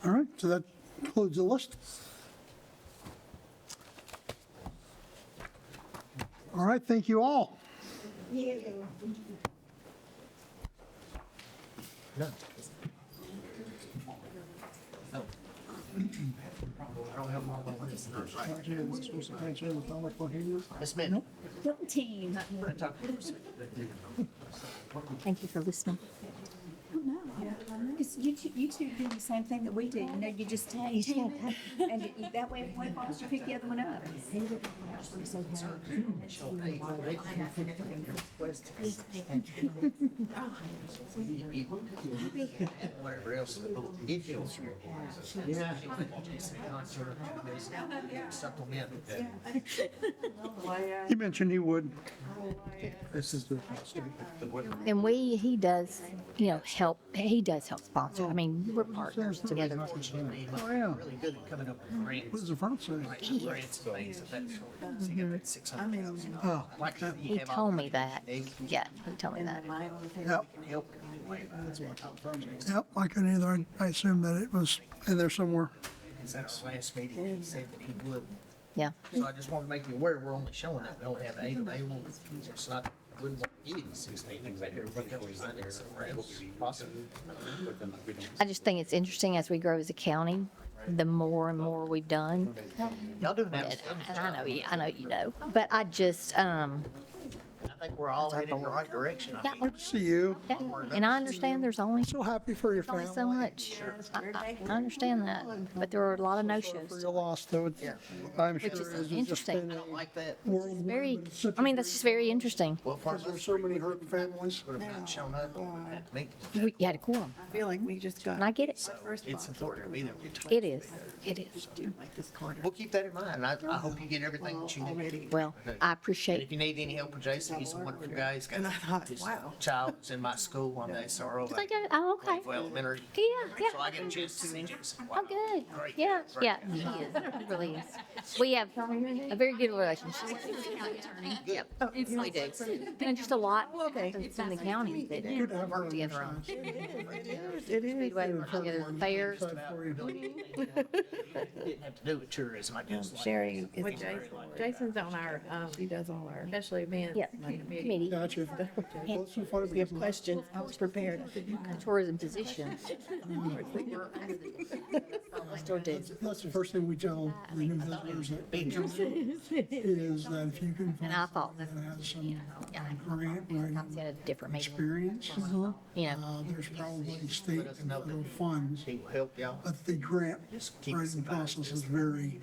All right, so that concludes the list. All right, thank you all. No. I don't have my list. Yes, ma'am. Team. Thank you for listening. Because you two do the same thing that we do, you know, you just tag team it, and that way if one falls, you pick the other one up. Whatever else. Supplement. He mentioned he would. And he does, help, he does help sponsor. I mean, we're partners together. Oh, yeah. Really good at coming up with grants. What does the front say? Grants and things of that sort. So you get 600,000. Oh, Like you He have told me that. Yeah, he told me that. yep. help in any way. That's what I'm talking about. Yep, I couldn't either. I assumed that it was in there somewhere. Because that's the last meeting, he said that he would. Yeah. So I just want to make you aware, we're only showing that, we only have 8 available. It's not, I wouldn't want to give you the 16, but everybody else is in there somewhere else, possibly. I just think it's interesting as we grow as a county, the more and more we've done. Y'all doing And that. I know you know, but I just, I think we're all headed in the right direction. yeah, Good to see you. yeah. And I understand there's only So happy for your only family. so much. I understand that, but there are a lot of For no-shows, your loss, though. I'm sure which is it's just interesting. been a Like that. whirlwind, Very, but it's such I mean, that's just very interesting. Well, Because there's so many hurting families. would have not shown up at me. You had a quorum, I feel like we just got and I get it. It's important to be there. It is, it is. like this quarter We'll keep that in mind. I hope you get everything that you need. already. Well, I And appreciate if you need any help with Jason, he's a wonderful guy. He's got And I thought, his wow. child was in my school on the SRO. Did I get it? Oh, okay. For elementary. Yeah, yeah. So I get a chance to see Jason. Oh, good. Great. Yeah, Great. yeah, he is. He really is. We have a very good relationship. Yep, we do. And just a lot happens in the county that work together on. It is. Speedway, work together, fairs. Didn't have to do with tourism. I just like. Sherry is. Jason's on our, He does all our. special events. Yeah, committee, Gotcha. Well, it's so funny If you have because questions, I was prepared. tourism position. Still do. that's the first thing we tell the new visitors that is that if you can And find I thought that, someone that has some yeah, grant writing I said a different meeting, experience, you know. there's probably state and federal funds, He will help y'all. but the grant writing process is very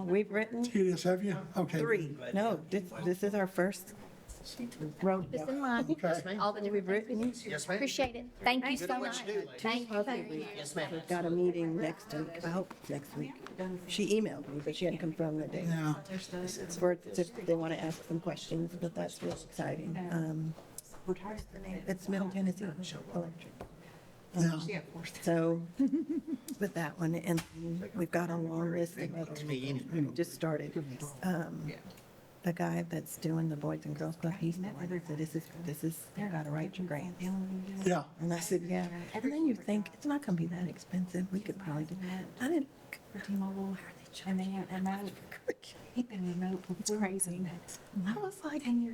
We've written tedious. Have you? Okay. 3. No, this is our first road. Just in mind, all that we've written. Yes, ma'am. Appreciate it. Thank you so much. Thank you. Yes, ma'am. We've got a meeting next week. I hope next week. She emailed me, but she hadn't confirmed the date. Yeah. They want to ask some questions, but that's real exciting. It's Middle Tennessee Electric. Yeah. So, with that one, and we've got a long list of others. Just started. The guy that's doing the Boys and Girls Club, he's the one that said, this is, you gotta write your grant. Yeah. And I said, yeah. And then you think, it's not gonna be that expensive, we could probably do that. I didn't, T-Mobile, how are they charging? And he's been remote, it's crazy. I was like, who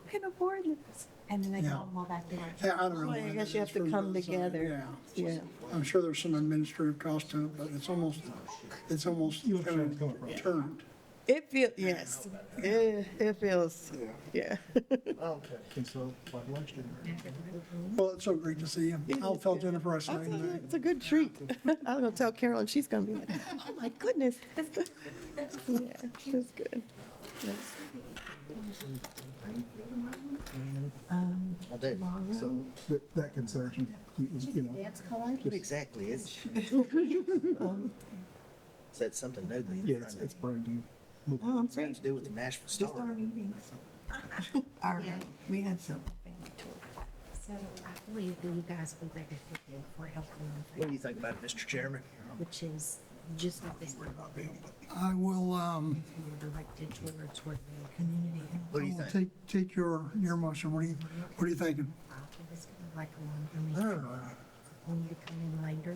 can afford this? And then they Yeah. call them all back there. Yeah, I don't know. Well, I what guess it you have is to for come those, together. Yeah. I'm sure there's some administrative cost to it, but it's almost kind of turned. It feels, yes, it feels, yeah. Well, it's so great to see you. I'll tell Jennifer I saw you tonight. It's a good treat. I'm gonna tell Carolyn, she's gonna be like, oh my goodness. Yeah, it's good. I do. So That concerns you know. what exactly is? Is that something new? that you're trying to- It's brand new. Oh, I'm Something to do with the Nashville Just Star. our meetings. We had some. So I believe that you guys will be there for helping, What do you think about it, Mr. Chairman? which is just like this. I will, Directed towards where the community. What do you think? take your motion. What are you thinking? It's like, I mean, we need to come in later.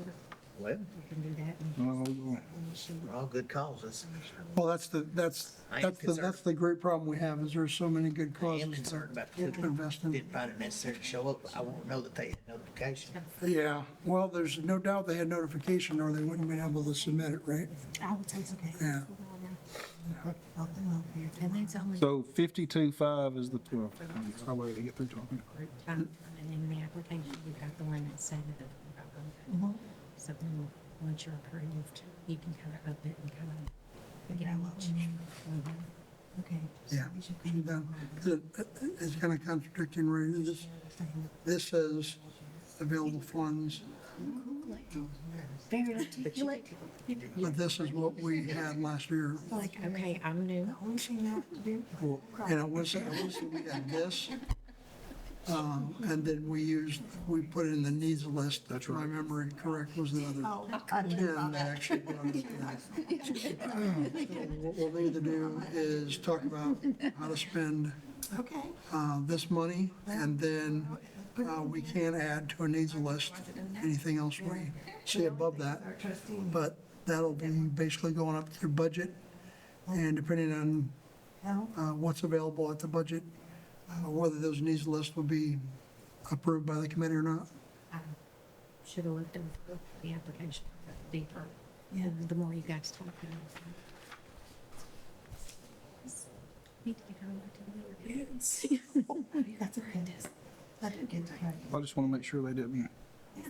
Well, We can do that. they're all good causes. Well, that's the great problem we have, is there's so many good I am causes concerned about to people invest who in. didn't find it necessary to show up. I won't know that they had notification. Yeah, well, there's no doubt they had notification or they wouldn't have been able to submit it, right? I would take okay. Yeah. And that's only So 52.5 is the 12. I'll wait to get through talking. and in the application, you've got the one that said that. So then, once you're approved, you can kind of up it and kind of gauge. Okay. Yeah. She's done. 'Cause it's kind of contradicting, right? This says available funds, Very articulate. but this is what we had last year. Like, okay, I'm new. Well, and it was, we had this, and then we put it in the needs list. That's right. My memory correct was the other 10 that actually brought us to that. What we'll need to do is talk about how to spend this money, and then we can add to a needs list anything else we see above that. But that'll be basically going up to your budget, and depending on what's available at the budget, whether those needs lists will be approved by the committee or not. Should have looked at the application deeper. Yeah. The more you guys talk, you know. Need to get her over to the other. That's horrendous. I just want to make sure they didn't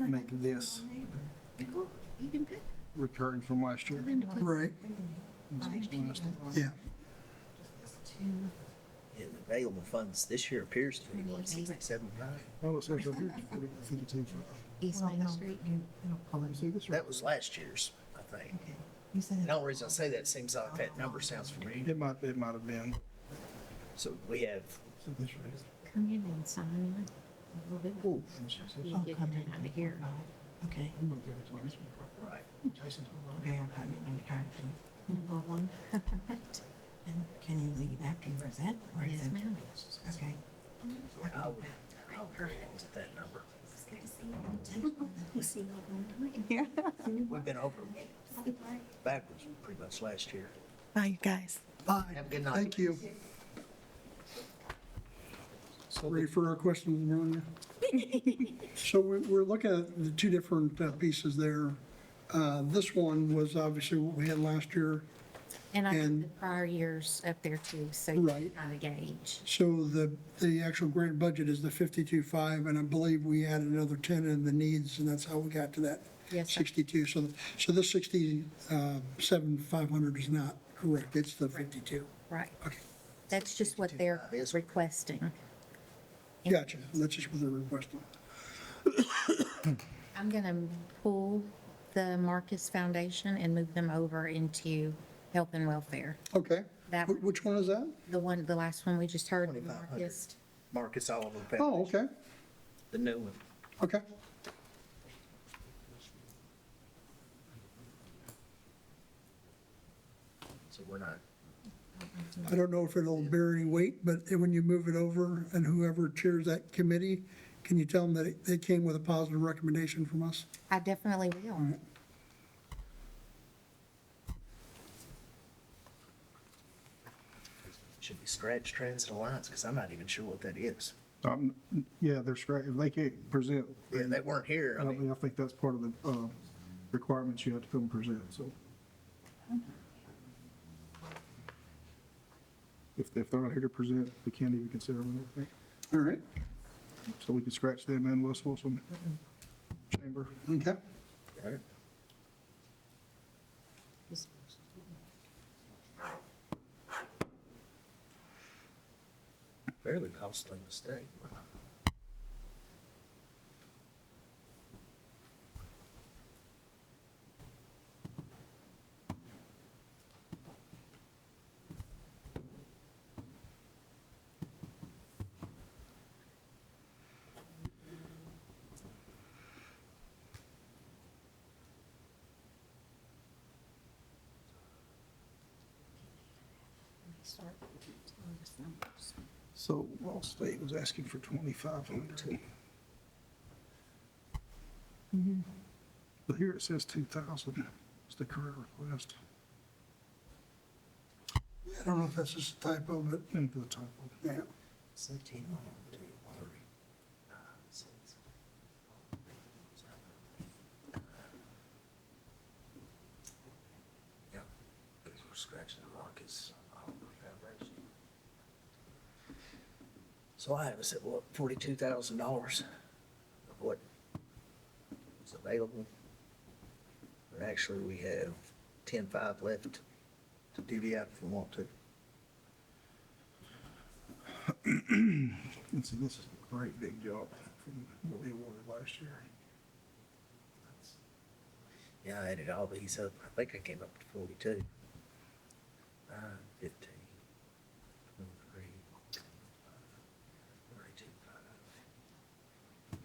make this recurring from last year. Right, yeah. Yeah, the available funds this year appears to be like 67.9. Oh, it says right here, 52. East Main Street. See this right? That was last year's, I think. And the only reason I say that, seems like that number sounds familiar. It might have been. So we have, This right. Come in and sign it. A little bit. You get it out of here. Okay. right, Okay, I'm coming. One. And can you leave after you present? Yes, ma'am. Okay. I would at that number. We've been over backwards pretty much last year. Bye, you guys. Bye. Have a good night. Thank you. Ready for our questions, Melania? So we're looking at the two different pieces there. This one was obviously what we had last year. And I put And- the prior years up there too, so you can Right. kind of gauge. So the actual grant budget is the 52.5, and I believe we added another 10 in the needs, and that's how we got to that Yes, sir. 62. So this 67,500 is not correct, it's the 52. Right. Okay. That's just what they're requesting. Gotcha, that's just what they're requesting. I'm gonna pull the Marcus Foundation and move them over into health and welfare. Okay, That, which one is that? the last one we just heard, 2,500. Marcus. Marcus Oliver Oh, Foundation, okay, the new one. okay. So we're not, I don't know if it'll bear any weight, but when you move it over and whoever chairs that committee, can you tell them that it came with a positive recommendation from us? I definitely will. should be Scratch Transit Alliance, because I'm not even sure what that is. Yeah, they're straight. If they can't present, Yeah, they weren't here. I mean, I think that's part of the requirements you have to come present, so. If they're not here to present, we can't even consider them, I think. All right, So we could scratch them and West Wilson Chamber. okay. right. Fairly costly mistake. So Wall State was asking for 2,500. But here it says 2,000. It's the current request. I don't know if that's just a typo, but Into the typo. yeah. 17, 2, 3, 6. Yeah, because we're scratching the markets. So I have us at what, $42,000 of what is available. But actually, we have 10.5 left to divvy out if we want to. And see, this is a great big jump from what we awarded last year. Yeah, I added all these up. I think I came up to 42. 15, 23, 32,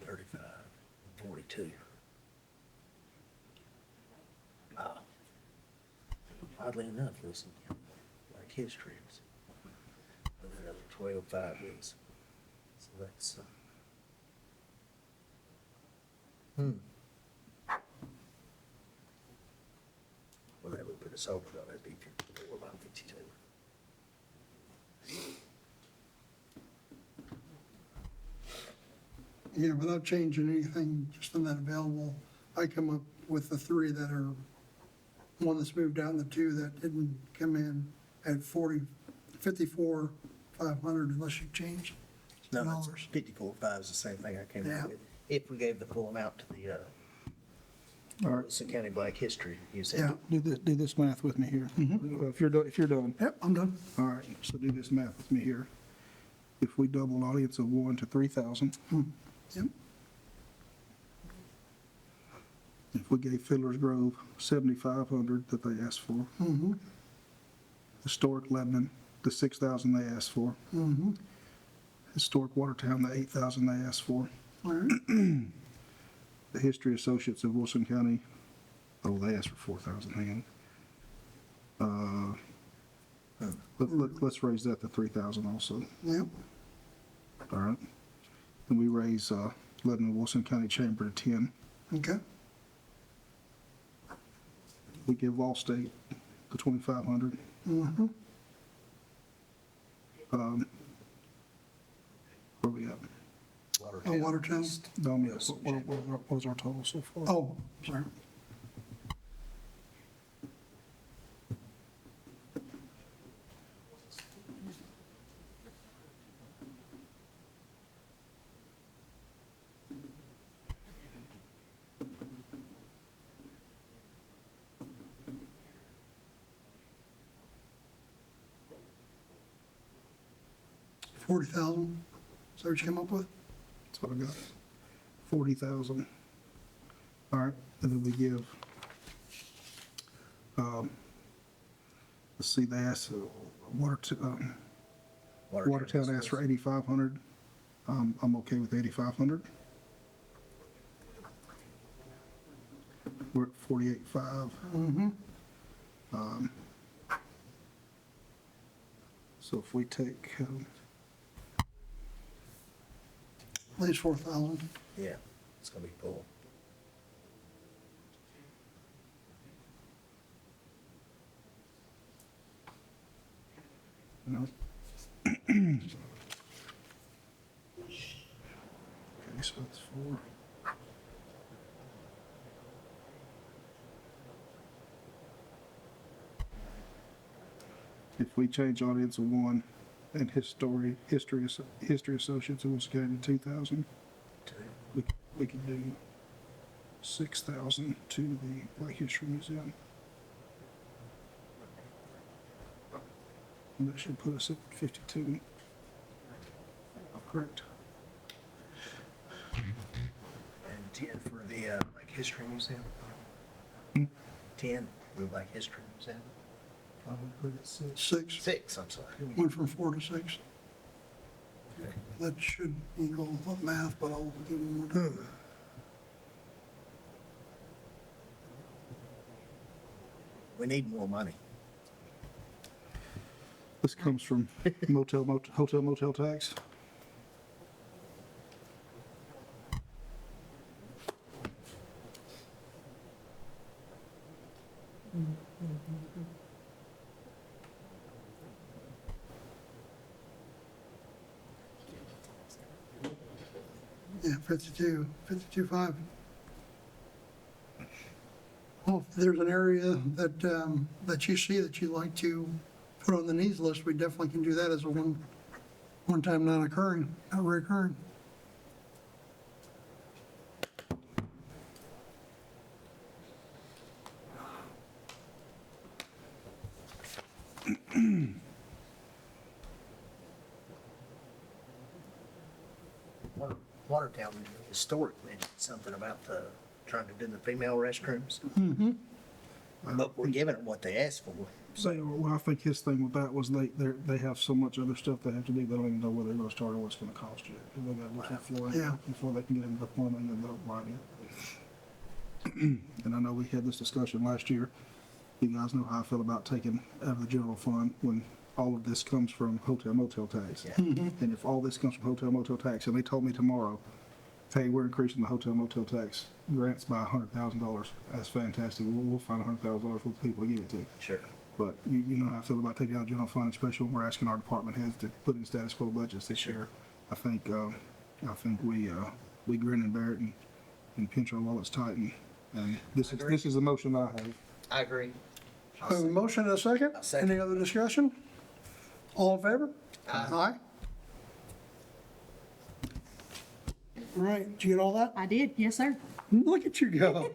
35, 42. Wow. Oddly enough, listen, like history is. Another 12.5 is. So that's, well, that would put us over, though. That'd be 54, about 52. Yeah, without changing anything, just on that available, I come up with the three that are, one that's moved out and the two that didn't come in at 54, 500 unless you change No, that's dollars. 54.5 is the same thing I came Yeah. up with. If we gave the full amount to the, All right. Wilson County Black History Yeah. Museum. Do this math with me here. If you're done. Yep, I'm done. All right, so do this math with me here. If we double an audience of 1 to 3,000, Yep. if we gave Fiddler's Grove 7,500 that they asked for, Mm-hmm. Historic Lebanon, the 6,000 they asked for, Mm-hmm. Historic Watertown, the 8,000 they asked for, All right. the History Associates of Wilson County, they asked for 4,000, hang on. Let's raise that to 3,000 also, Yep. all right? And we raise Lebanon Wilson County Chamber to 10. Okay. We give Allstate the 2,500. Mm-hmm. Where we at? Watertown. No, I mean, what was our total so far? Oh, sorry. $40,000. Is that what you came up with? That's what I got. 40,000. All right, and then we give, let's see, they asked, Watertown asked for 8,500. I'm okay with 8,500. We're at 48.5. Mm-hmm. So if we take, At least 4,000. Yeah, it's gonna be full. you know. Okay, so that's 4. If we change audience of 1 and history associates of Wilson County to 2,000, we could do 6,000 to the Black History Museum. And that should put us at 52. Correct. And 10 for the Black History Museum. 10 for the Black History Museum. Put it at 6. 6. 6, I'm sorry. Went from 4 to 6. That should equal the math, but I'll give you more time. We need more money. This comes from hotel motel tax. Yeah, 52.5. Well, if there's an area that, that you see that you'd like to put on the needs list, we definitely can do that as a one-time not recurring. Watertown Historic mentioned something about the, trying to do the female restrooms. But we're giving them what they asked for. So, well, I think his thing with that was they have so much other stuff they have to do, they don't even know where they're gonna start or what's gonna cost yet. 'Cause they gotta look at flooring Yeah. before they can get into the plumbing and the lighting. And I know we had this discussion last year. You guys know how I feel about taking out of the general fund when all of this comes from hotel motel tax. And if all this comes from hotel motel tax, and they told me tomorrow, hey, we're increasing the hotel motel tax grants by $100,000, that's fantastic. We'll find $100,000 for the people to give it to. Sure. But you know how I feel about taking out general fund, especially when we're asking our department heads to put in status quo budgets this year. I think we grin and bear it and pinch our wallets tight, and this is the motion that I have. I agree. I have a motion and a second. I'll second. Any other discussion? All in favor? Aye. All right, did you get all that? I did, yes, sir. Look at you go.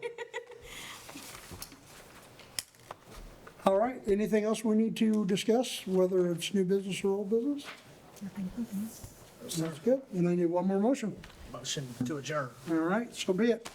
All right, anything else we need to discuss, whether it's new business or old business? That's good. And I need one more motion. Motion to adjourn. All right, so be it.